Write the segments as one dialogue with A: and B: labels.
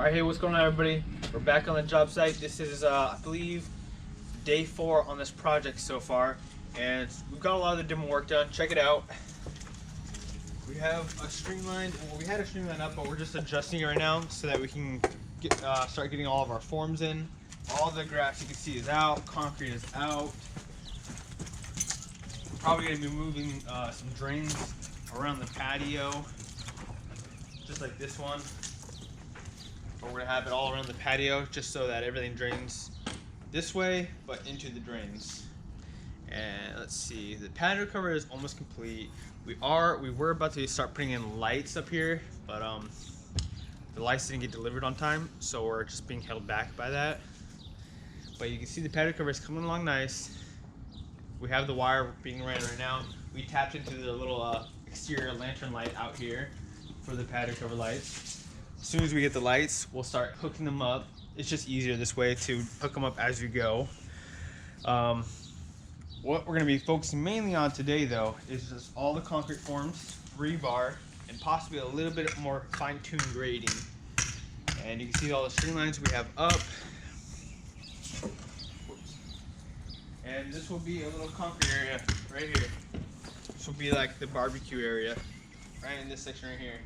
A: Alright, hey, what's going on, everybody? We're back on the job site. This is, I believe, day 4 on this project so far, and we've got a lot of the demo work done. Check it out. We have a streamline. Well, we had a streamline up, but we're just adjusting it right now so that we can get, start getting all of our forms in. All the grass you can see is out. Concrete is out. We're probably going to be moving some drains around the patio, just like this one. But we're going to have it all around the patio just so that everything drains this way, but into the drains. And let's see, the patio cover is almost complete. We were about to start putting in lights up here, but the lights didn't get delivered on time, so we're just being held back by that. But you can see the patio cover is coming along nice. We have the wire being ran right now. We tapped into the little exterior lantern light out here for the patio cover lights. As soon as we get the lights, we'll start hooking them up. It's just easier this way to hook them up as you go. What we're going to be focusing mainly on today, though, is just all the concrete forms, rebar, and possibly a little bit more fine-tuned grading. And you can see all the streamlines we have up. Whoops. And this will be a little concrete area right here. This will be like the barbecue area, right in this section right here.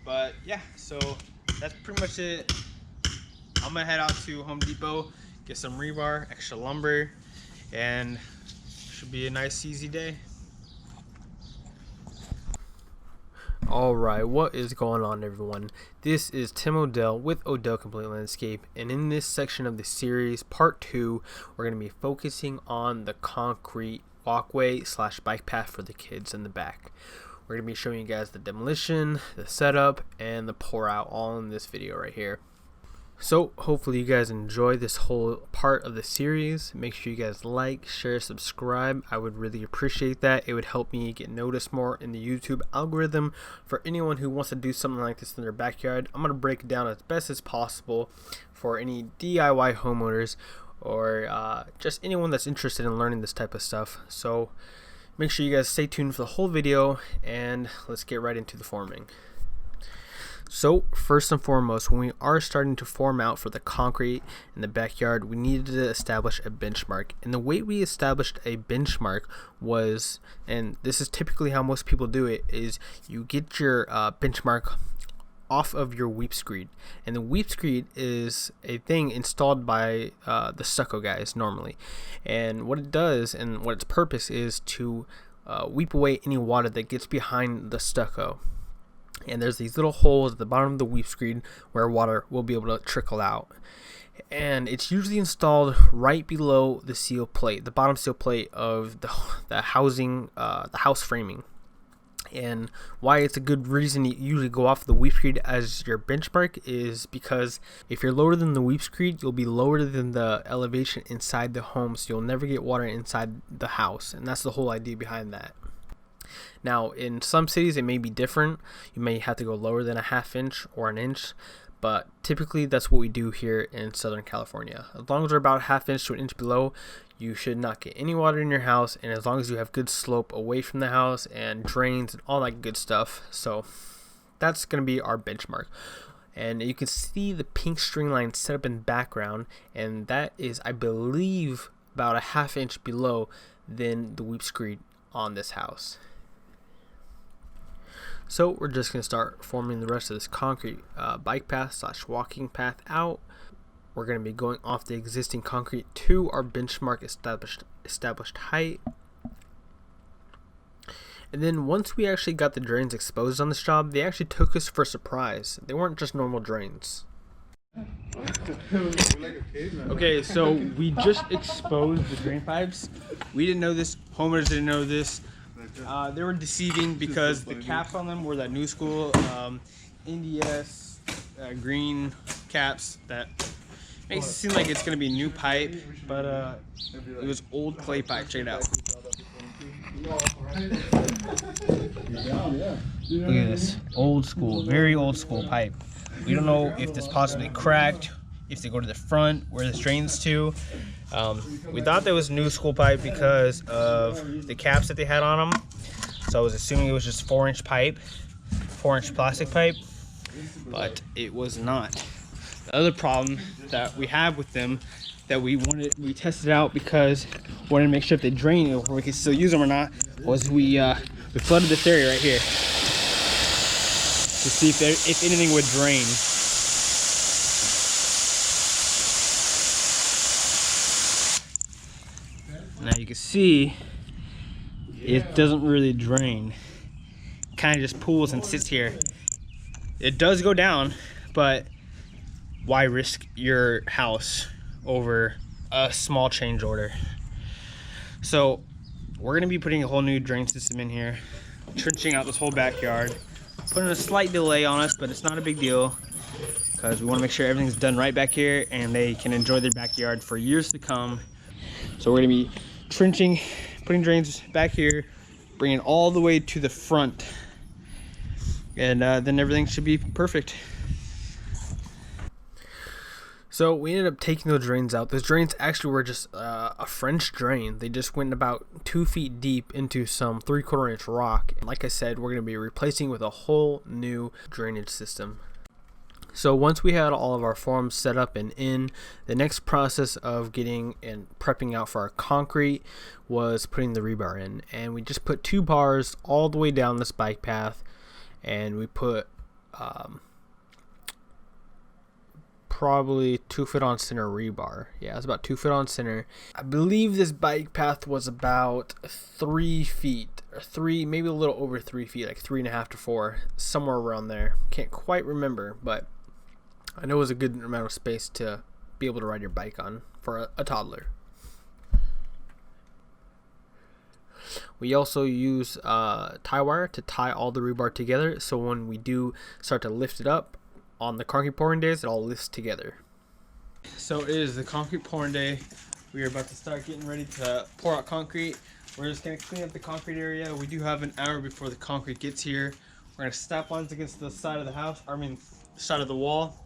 A: But yeah, so that's pretty much it. I'm gonna head out to Home Depot, get some rebar, extra lumber, and should be a nice easy day. Alright, what is going on, everyone? This is Tim Odell with Odell Complete Landscape, and in this section of the series, part 2, we're going to be focusing on the concrete walkway / bike path for the kids in the back. We're going to be showing you guys the demolition, the setup, and the pour out all in this video right here. So hopefully you guys enjoy this whole part of the series. Make sure you guys like, share, subscribe. I would really appreciate that. It would help me get noticed more in the YouTube algorithm for anyone who wants to do something like this in their backyard. I'm going to break it down as best as possible for any DIY homeowners or just anyone that's interested in learning this type of stuff. So make sure you guys stay tuned for the whole video, and let's get right into the forming. So first and foremost, when we are starting to form out for the concrete in the backyard, we needed to establish a benchmark. And the way we established a benchmark was, and this is typically how most people do it, is you get your benchmark off of your weep screed. And the weep screed is a thing installed by the stucco guys normally. And what it does and what its purpose is to weep away any water that gets behind the stucco. And there's these little holes at the bottom of the weep screed where water will be able to trickle out. And it's usually installed right below the seal plate, the bottom seal plate of the housing, the house framing. And why it's a good reason to usually go off the weep screed as your benchmark is because if you're lower than the weep screed, you'll be lower than the elevation inside the home, so you'll never get water inside the house. And that's the whole idea behind that. Now, in some cities, it may be different. You may have to go lower than a ½ inch or an inch, but typically that's what we do here in Southern California. As long as we're about ½ inch to an inch below, you should not get any water in your house, and as long as you have good slope away from the house and drains and all that good stuff. So that's going to be our benchmark. And you can see the pink string line set up in the background, and that is, I believe, about a ½ inch below than the weep screed on this house. So we're just going to start forming the rest of this concrete bike path / walking path out. We're going to be going off the existing concrete to our benchmark established height. And then once we actually got the drains exposed on this job, they actually took us for a surprise. They weren't just normal drains. Okay, so we just exposed the drain pipes. We didn't know this. Homeowners didn't know this. They were deceiving because the caps on them were that new school NDS green caps that makes it seem like it's gonna be new pipe, but it was old clay pipe. Check it out. Look at this, old school, very old school pipe. We don't know if this possibly cracked, if they go to the front, where this drains to. We thought that was new school pipe because of the caps that they had on them. So I was assuming it was just 4-inch pipe, 4-inch plastic pipe, but it was not. The other problem that we have with them that we tested out because we wanted to make sure if they drain or we could still use them or not, was we flooded this area right here to see if anything would drain. Now you can see it doesn't really drain. It kind of just pools and sits here. It does go down, but why risk your house over a small change order? So we're gonna be putting a whole new drain system in here, trenching out this whole backyard, putting a slight delay on us, but it's not a big deal because we want to make sure everything's done right back here and they can enjoy their backyard for years to come. So we're gonna be trenching, putting drains back here, bringing it all the way to the front, and then everything should be perfect. So we ended up taking those drains out. Those drains actually were just a French drain. They just went about 2 feet deep into some 3/4 inch rock. And like I said, we're going to be replacing with a whole new drainage system. So once we had all of our forms set up and in, the next process of getting and prepping out for our concrete was putting the rebar in. And we just put 2 bars all the way down this bike path, and we put probably 2 foot on center rebar. Yeah, it's about 2 foot on center. I believe this bike path was about 3 feet, or 3, maybe a little over 3 feet, like 3.5 to 4, somewhere around there. Can't quite remember, but I know it was a good amount of space to be able to ride your bike on for a toddler. We also use tie wire to tie all the rebar together, so when we do start to lift it up on the concrete pouring days, it all lifts together. So it is the concrete pouring day. We are about to start getting ready to pour out concrete. We're just going to clean up the concrete area. We do have an hour before the concrete gets here. We're going to snap lines against the side of the house, side of the wall.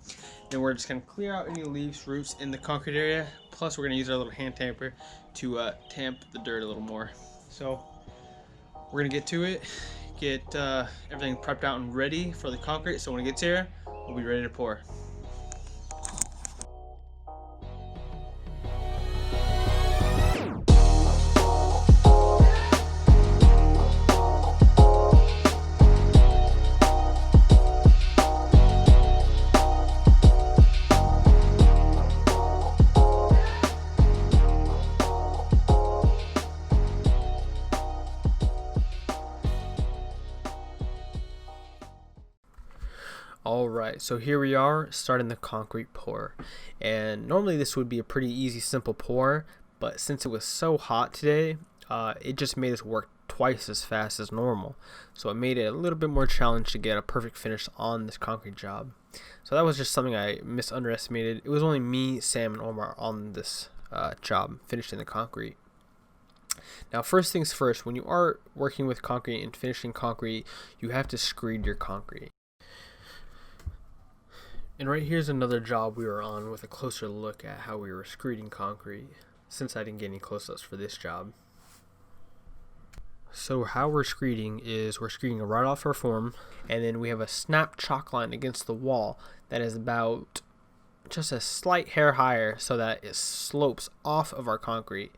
A: Then we're just going to clear out any leaves, roots in the concrete area. Plus we're going to use our little hand tamper to tamp the dirt a little more. So we're going to get to it, get everything prepped out and ready for the concrete, so when it gets here, we'll be ready to pour. Alright, so here we are starting the concrete pour, and normally this would be a pretty easy, simple pour, but since it was so hot today, it just made us work twice as fast as normal, so it made it a little bit more challenge to get a perfect finish on this concrete job. So that was just something I underestimated. It was only me, Sam, and Omar on this job, finishing the concrete. Now, first things first, when you are working with concrete and finishing concrete, you have to screed your concrete. And right here's another job we were on with a closer look at how we were screeding concrete, since I didn't get any close-ups for this job. So how we're screeding is we're screeding right off our form, and then we have a snap chalk line against the wall that is about just a slight hair higher so that it slopes off of our concrete.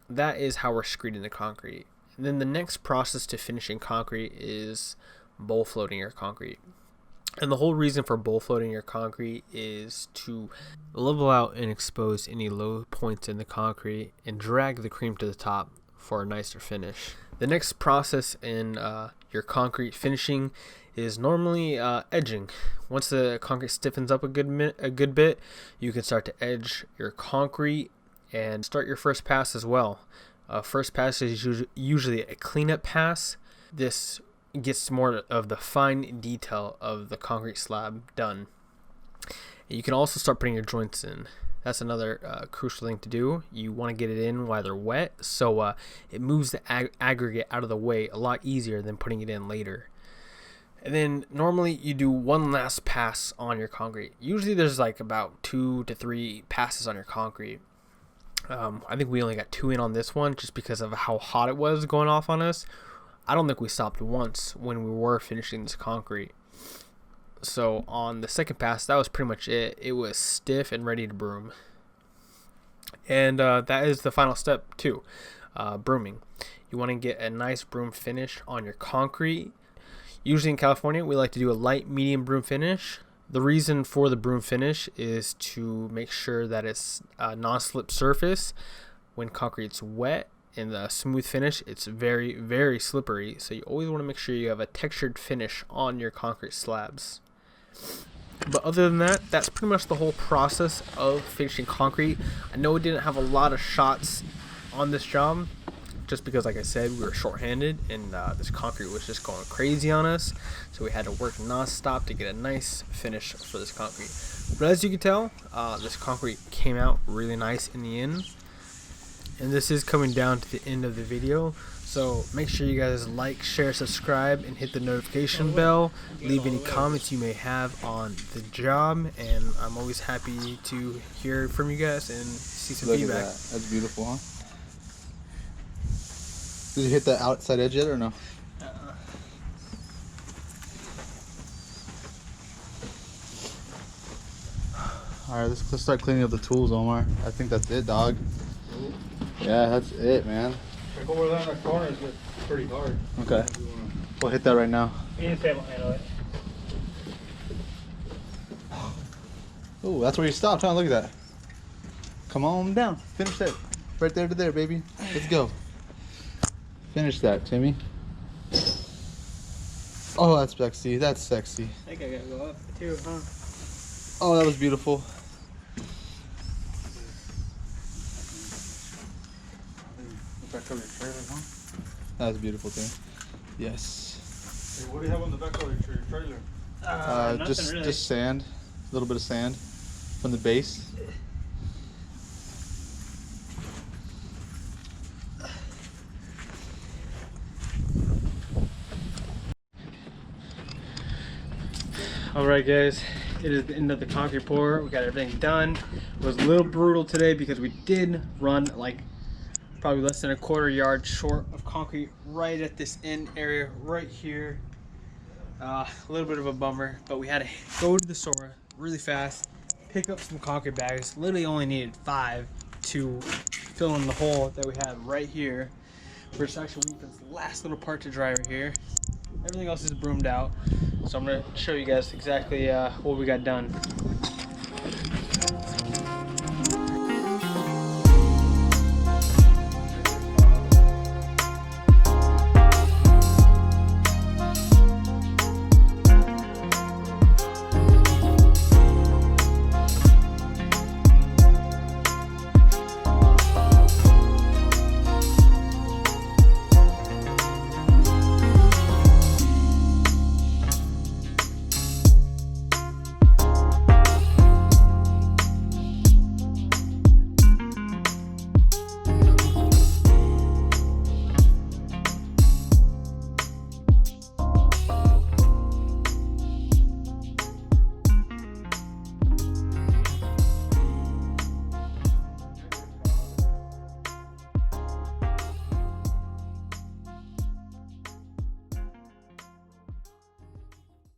A: That is how we're screeding the concrete. And then the next process to finishing concrete is bowl floating your concrete. And the whole reason for bowl floating your concrete is to level out and expose any low points in the concrete and drag the cream to the top for a nicer finish. The next process in your concrete finishing is normally edging. Once the concrete stiffens up a good bit, you can start to edge your concrete and start your first pass as well. First pass is usually a cleanup pass. This gets more of the fine detail of the concrete slab done. And you can also start putting your joints in. That's another crucial thing to do. You want to get it in while they're wet, so it moves the aggregate out of the way a lot easier than putting it in later. And then normally you do one last pass on your concrete. Usually there's like about 2 to 3 passes on your concrete. I think we only got 2 in on this one just because of how hot it was going off on us. I don't think we stopped once when we were finishing this concrete. So on the second pass, that was pretty much it. It was stiff and ready to broom. And that is the final step too, brooming. You want to get a nice broom finish on your concrete. Usually in California, we like to do a light medium broom finish. The reason for the broom finish is to make sure that it's a non-slip surface. When concrete's wet and the smooth finish, it's very, very slippery. So you always want to make sure you have a textured finish on your concrete slabs. But other than that, that's pretty much the whole process of finishing concrete. I know we didn't have a lot of shots on this job, just because, like I said, we were short-handed and this concrete was just going crazy on us. So we had to work non-stop to get a nice finish for this concrete. But as you can tell, this concrete came out really nice in the end. And this is coming down to the end of the video. So make sure you guys like, share, subscribe, and hit the notification bell. Leave any comments you may have on the job. And I'm always happy to hear from you guys and see some feedback.
B: Look at that. That's beautiful, huh? Did you hit that outside edge yet or no? Alright, let's start cleaning up the tools, Omar. I think that's it, dog. Yeah, that's it, man.
C: Go over there in the corner is pretty hard.
B: Okay. We'll hit that right now. Oh, that's where you stopped, huh? Look at that. Come on down. Finish that. Right there to there, baby. Let's go. Finish that, Timmy. Oh, that's sexy. That's sexy.
A: I think I gotta go up too, huh?
B: Oh, that was beautiful. That was beautiful, too. Yes.
C: Hey, what do you have on the back of your trailer?
B: Just sand. A little bit of sand from the base.
A: Alright guys, it is the end of the concrete pour. We got everything done. It was a little brutal today because we did run like probably less than a quarter yard short of concrete right at this end area right here. A little bit of a bummer, but we had to go to the store really fast, pick up some concrete bags. Literally only needed 5 to fill in the hole that we had right here. We're just actually waiting for this last little part to dry right here. Everything else is broomed out, so I'm going to show you guys exactly what we got done.